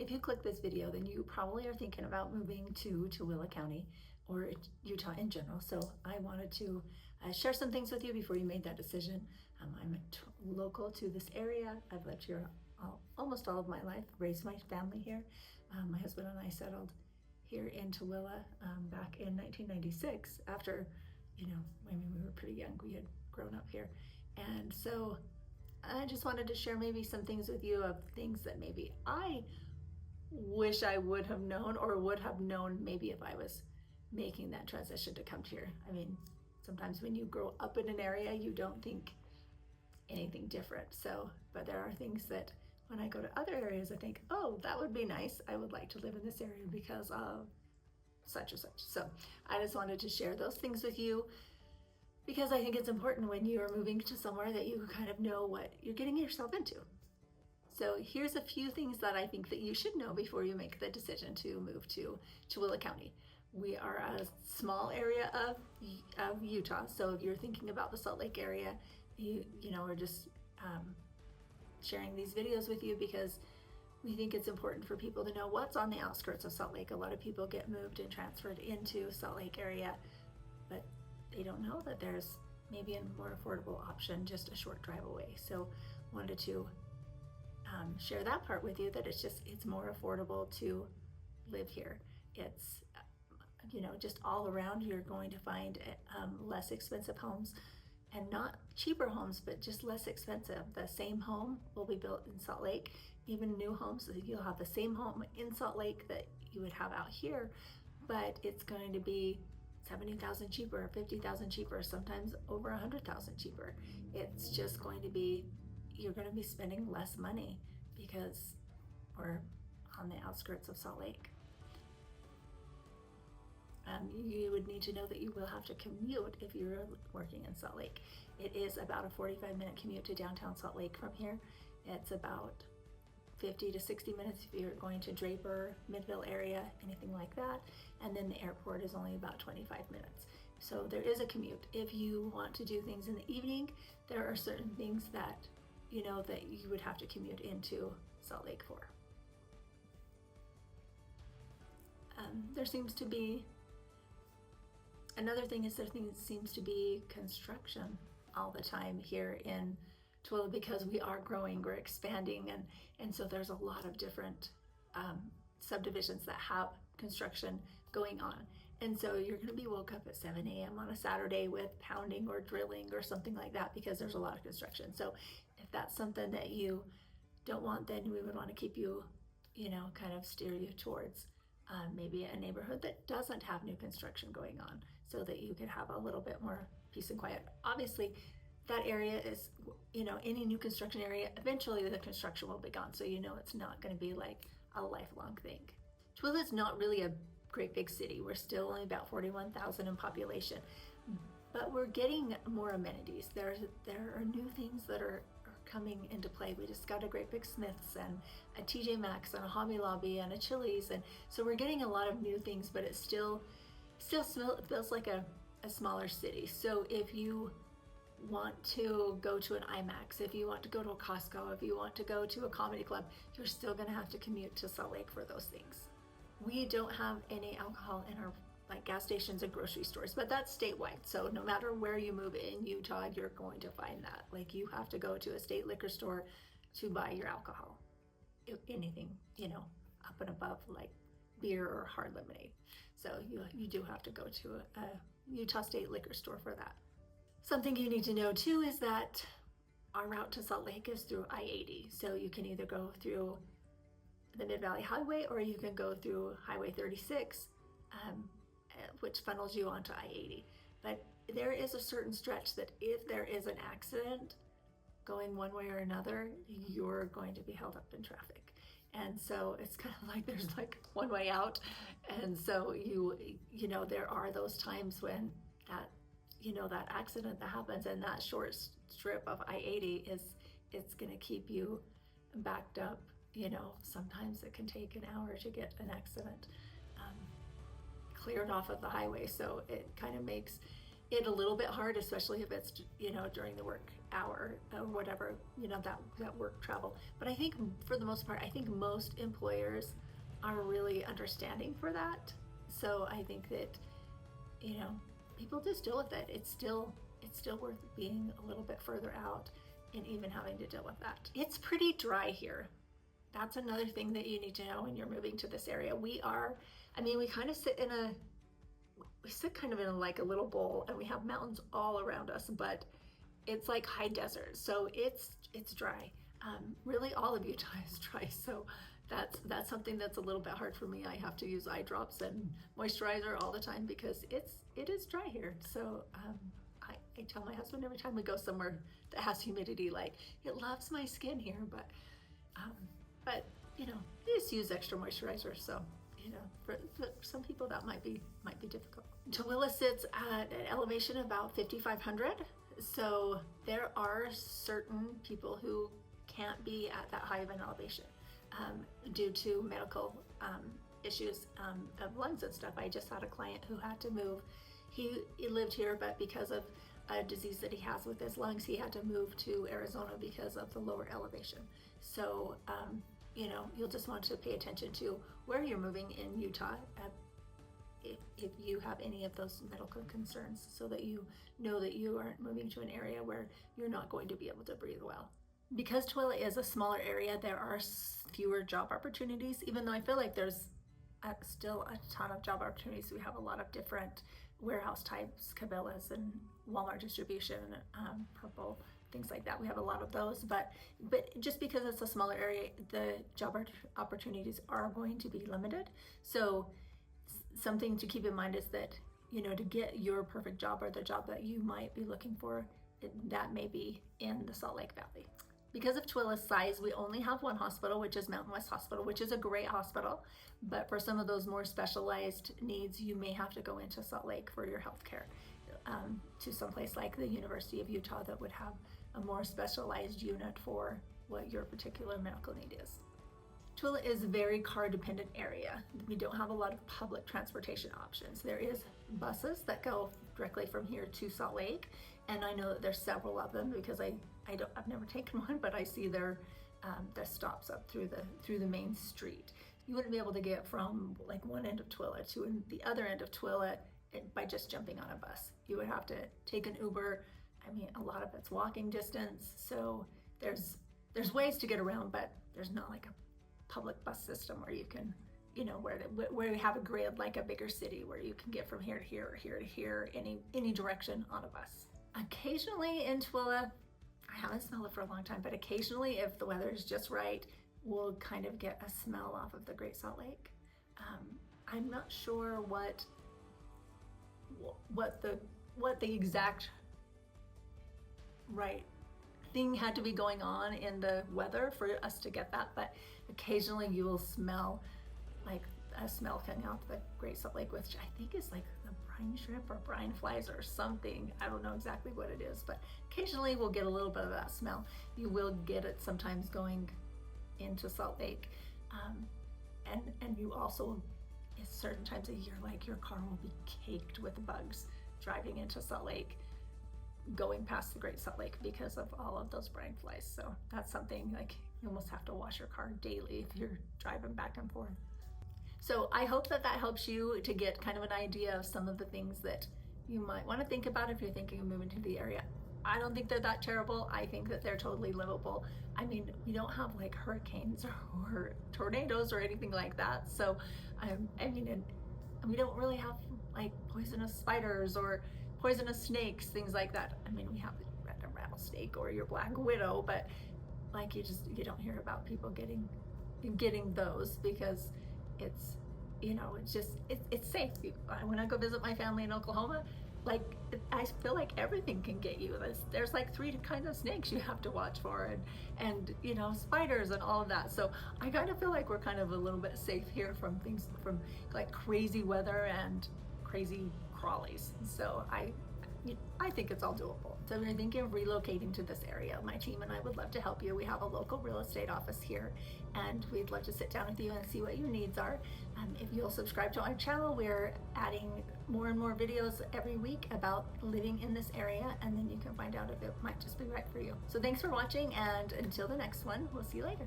If you click this video, then you probably are thinking about moving to Tooele County or Utah in general. So I wanted to share some things with you before you made that decision. I'm local to this area. I've lived here almost all of my life, raised my family here. My husband and I settled here in Tooele back in 1996 after, we were pretty young. We had grown up here. And so I just wanted to share maybe some things with you of things that maybe I wish I would have known or would have known maybe if I was making that transition to come here. I mean, sometimes when you grow up in an area, you don't think anything different. So, but there are things that when I go to other areas, I think, oh, that would be nice. I would like to live in this area because of such and such. So I just wanted to share those things with you because I think it's important when you are moving to somewhere that you kind of know what you're getting yourself into. So here's a few things that I think that you should know before you make the decision to move to Tooele County. We are a small area of Utah. So if you're thinking about the Salt Lake area, we're just sharing these videos with you because we think it's important for people to know what's on the outskirts of Salt Lake. A lot of people get moved and transferred into Salt Lake area, but they don't know that there's maybe a more affordable option just a short drive away. So wanted to share that part with you, that it's more affordable to live here. It's, just all around you're going to find less expensive homes, and not cheaper homes, but just less expensive. The same home will be built in Salt Lake, even new homes. You'll have the same home in Salt Lake that you would have out here, but it's going to be $70,000 cheaper, $50,000 cheaper, sometimes over $100,000 cheaper. It's just going to be, you're going to be spending less money because we're on the outskirts of Salt Lake. You would need to know that you will have to commute if you're working in Salt Lake. It is about a 45-minute commute to downtown Salt Lake from here. It's about 50 to 60 minutes if you're going to Draper, Midville area, anything like that. And then the airport is only about 25 minutes. So there is a commute. If you want to do things in the evening, there are certain things that that you would have to commute into Salt Lake for. There seems to be, another thing is there seems to be construction all the time here in Tooele because we are growing, we're expanding, and so there's a lot of different subdivisions that have construction going on. And so you're going to be woke up at 7 a.m. on a Saturday with pounding or drilling or something like that because there's a lot of construction. So if that's something that you don't want, then we would want to keep you, kind of steer you towards maybe a neighborhood that doesn't have new construction going on so that you can have a little bit more peace and quiet. Obviously, that area is, any new construction area, eventually the construction will be gone. So it's not going to be like a lifelong thing. Tooele is not really a great big city. We're still only about 41,000 in population, but we're getting more amenities. There are new things that are coming into play. We just got a great big Smith's and a TJ Maxx and a Hobby Lobby and a Chili's, and so we're getting a lot of new things, but it still feels like a smaller city. So if you want to go to an IMAX, if you want to go to a Costco, if you want to go to a comedy club, you're still going to have to commute to Salt Lake for those things. We don't have any alcohol in our gas stations and grocery stores, but that's statewide. So no matter where you move in Utah, you're going to find that. You have to go to a state liquor store to buy your alcohol. If anything, up and above like beer or hard lemonade. So you do have to go to a Utah State liquor store for that. Something you need to know too is that our route to Salt Lake is through I-80. So you can either go through the Mid-Valley Highway or you can go through Highway 36, which funnels you onto I-80. But there is a certain stretch that if there is an accident going one way or another, you're going to be held up in traffic. And so it's kind of like there's one way out. And so there are those times when that accident that happens and that short strip of I-80 it's going to keep you backed up. Sometimes it can take an hour to get an accident cleared off of the highway. So it kind of makes it a little bit hard, especially if it's, during the work hour or whatever, that work travel. But I think for the most part, I think most employers are really understanding for that. So I think that, people just deal with it. It's still worth being a little bit further out and even having to deal with that. It's pretty dry here. That's another thing that you need to know when you're moving to this area. We kind of sit kind of in like a little bowl, and we have mountains all around us, but it's like high desert, so it's dry. Really, all of Utah is dry, so that's something that's a little bit hard for me. I have to use eye drops and moisturizer all the time because it is dry here. So I tell my husband every time we go somewhere that has humidity, like, it loves my skin here, but just use extra moisturizer. So for some people that might be difficult. Tooele sits at an elevation about 5,500. So there are certain people who can't be at that high of an elevation due to medical issues of lungs and stuff. I just had a client who had to move. He lived here, but because of a disease that he has with his lungs, he had to move to Arizona because of the lower elevation. So you'll just want to pay attention to where you're moving in Utah if you have any of those medical concerns, so that you know that you aren't moving to an area where you're not going to be able to breathe well. Because Tooele is a smaller area, there are fewer job opportunities, even though I feel like there's still a ton of job opportunities. We have a lot of different warehouse types, Cabela's and Walmart distribution, Purple, things like that. We have a lot of those, but just because it's a smaller area, the job opportunities are going to be limited. So something to keep in mind is that, to get your perfect job or the job that you might be looking for, that may be in the Salt Lake Valley. Because of Tooele's size, we only have one hospital, which is Mountain West Hospital, which is a great hospital. But for some of those more specialized needs, you may have to go into Salt Lake for your health care, to someplace like the University of Utah that would have a more specialized unit for what your particular medical need is. Tooele is a very car-dependent area. We don't have a lot of public transportation options. There is buses that go directly from here to Salt Lake, and I know that there's several of them because I've never taken one, but I see their the stops up through the main street. You wouldn't be able to get from like one end of Tooele to the other end of Tooele by just jumping on a bus. You would have to take an Uber. A lot of it's walking distance, so there's ways to get around, but there's not like a public bus system where you can, where you have a grid like a bigger city where you can get from here to here or here to here, any direction on a bus. Occasionally in Tooele, I haven't smelled it for a long time, but occasionally if the weather is just right, we'll kind of get a smell off of the Great Salt Lake. I'm not sure what the exact right thing had to be going on in the weather for us to get that, but occasionally you will smell like a smell coming out of the Great Salt Lake, which I think is like the brine shrimp or brine flies or something. I don't know exactly what it is, but occasionally we'll get a little bit of that smell. You will get it sometimes going into Salt Lake, and you also, at certain times of year, like your car will be caked with bugs driving into Salt Lake, going past the Great Salt Lake because of all of those brine flies. So that's something like you almost have to wash your car daily if you're driving back and forth. So I hope that helps you to get kind of an idea of some of the things that you might want to think about if you're thinking of moving to the area. I don't think they're that terrible. I think that they're totally livable. We don't have like hurricanes or tornadoes or anything like that. So and we don't really have like poisonous spiders or poisonous snakes, things like that. We have the random rattlesnake or your black widow, but like you don't hear about people getting those because it's it's safe. When I go visit my family in Oklahoma, like I feel like everything can get you. There's like 3 kinds of snakes you have to watch for, and spiders and all of that. So I kind of feel like we're kind of a little bit safe here from like crazy weather and crazy crawlies. So I think it's all doable. So if you're thinking of relocating to this area, my team and I would love to help you. We have a local real estate office here, and we'd love to sit down with you and see what your needs are. If you'll subscribe to our channel, we're adding more and more videos every week about living in this area, and then you can find out if it might just be right for you. So thanks for watching, and until the next one, we'll see you later.